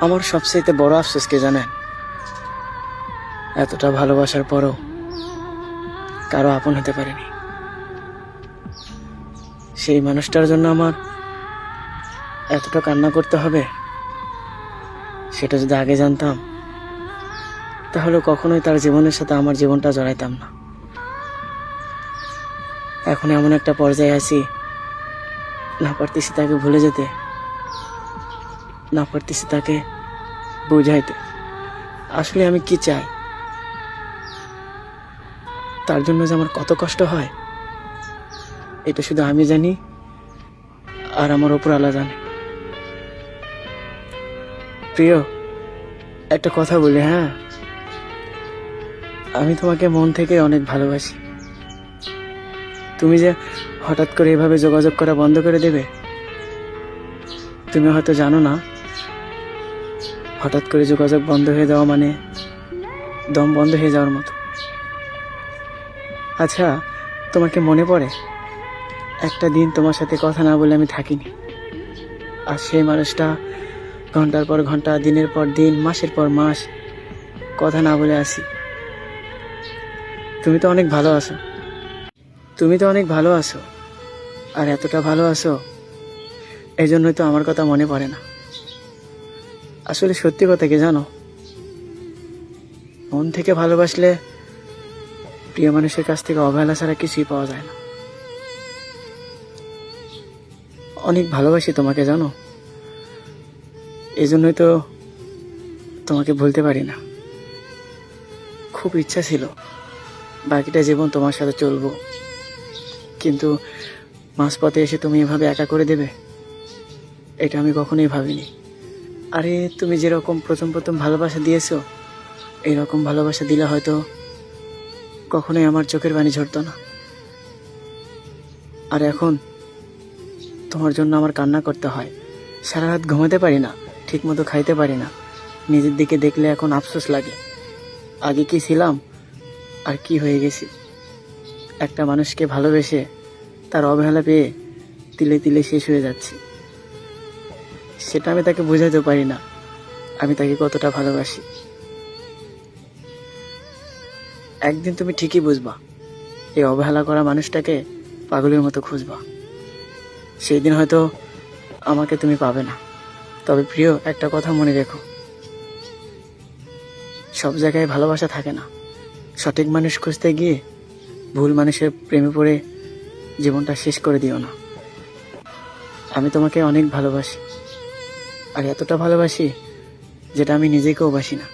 আমার সবচেয়ে বড় আফসোস কে জানেন? এতটা ভালোবাসার পরও কারো আপন হতে পারেনি। সেই মানুষটার জন্য আমার এতটা কান্না করতে হবে, সেটা যদি আগে জানতাম তাহলে কখনোই তার জীবনের সাথে আমার জীবনটা জড়াইতাম না। এখন এমন একটা পর্যায়ে আছি, না পারতেছি তাকে ভুলে যেতে, না পারতেছি তাকে বুঝাইতে আসলে আমি কি চাই। তার জন্য যে আমার কত কষ্ট হয় এটা শুধু আমি জানি, আর আমার উপরওয়ালা জানে। প্রিয়, একটা কথা বলি, হ্যাঁ, আমি তোমাকে মন থেকে অনেক ভালোবাসি। তুমি যে হঠাৎ করে এভাবে যোগাযোগ করা বন্ধ করে দেবে, তুমি হয়তো জানো না, হঠাৎ করে যোগাযোগ বন্ধ হয়ে যাওয়া মানে দম বন্ধ হয়ে যাওয়ার মতো। আচ্ছা, তোমাকে মনে পড়ে একটা দিন তোমার সাথে কথা না বলে আমি থাকিনি, আর সেই মানুষটা ঘন্টার পর ঘন্টা, দিনের পর দিন, মাসের পর মাস কথা না বলে আসি। তুমি তো অনেক ভালো আছো, তুমি তো অনেক ভালো আছো, আর এতটা ভালো আছো এই জন্যই তো আমার কথা মনে পড়ে না। আসলে সত্যি কথা কি জানো, মন থেকে ভালোবাসলে প্রিয় মানুষের কাছ থেকে অবহেলা ছাড়া কিছুই পাওয়া যায় না। অনেক ভালোবাসি তোমাকে জানো, এই জন্যই তো তোমাকে ভুলতে পারি না। খুব ইচ্ছা ছিল বাকিটা জীবন তোমার সাথে চলবো, কিন্তু মাঝপথে এসে তুমি এভাবে একা করে দেবে এটা আমি কখনোই ভাবিনি। আরে তুমি যেরকম প্রথম প্রথম ভালোবাসা দিয়েছো, এইরকম ভালোবাসা দিলে হয়তো কখনোই আমার চোখের পানি ঝরতো না। আর এখন তোমার জন্য আমার কান্না করতে হয়, সারা রাত ঘুমাতে পারি না, ঠিক মতো খাইতে পারি না। নিজের দিকে দেখলে এখন আফসোস লাগে, আগে কি ছিলাম আর কি হয়ে গেছি। একটা মানুষকে ভালোবেসে তার অবহেলা পেয়ে তিলে তিলে শেষ হয়ে যাচ্ছি। সেটা আমি তাকে বোঝাতে পারি না আমি তাকে কতটা ভালোবাসি। একদিন তুমি ঠিকই বুঝবা, এই অবহেলা করা মানুষটাকে পাগলের মতো খুঁজবা। সেই দিন হয়তো আমাকে তুমি পাবে না। তবে প্রিয়, একটা কথা মনে রেখো, সব জায়গায় ভালোবাসা থাকে না। সঠিক মানুষ খুঁজতে গিয়ে ভুল মানুষের প্রেমে পড়ে জীবনটা শেষ করে দিও না। আমি তোমাকে অনেক ভালোবাসি, আর এতটা ভালোবাসি যেটা আমি নিজেকেও বাসি না।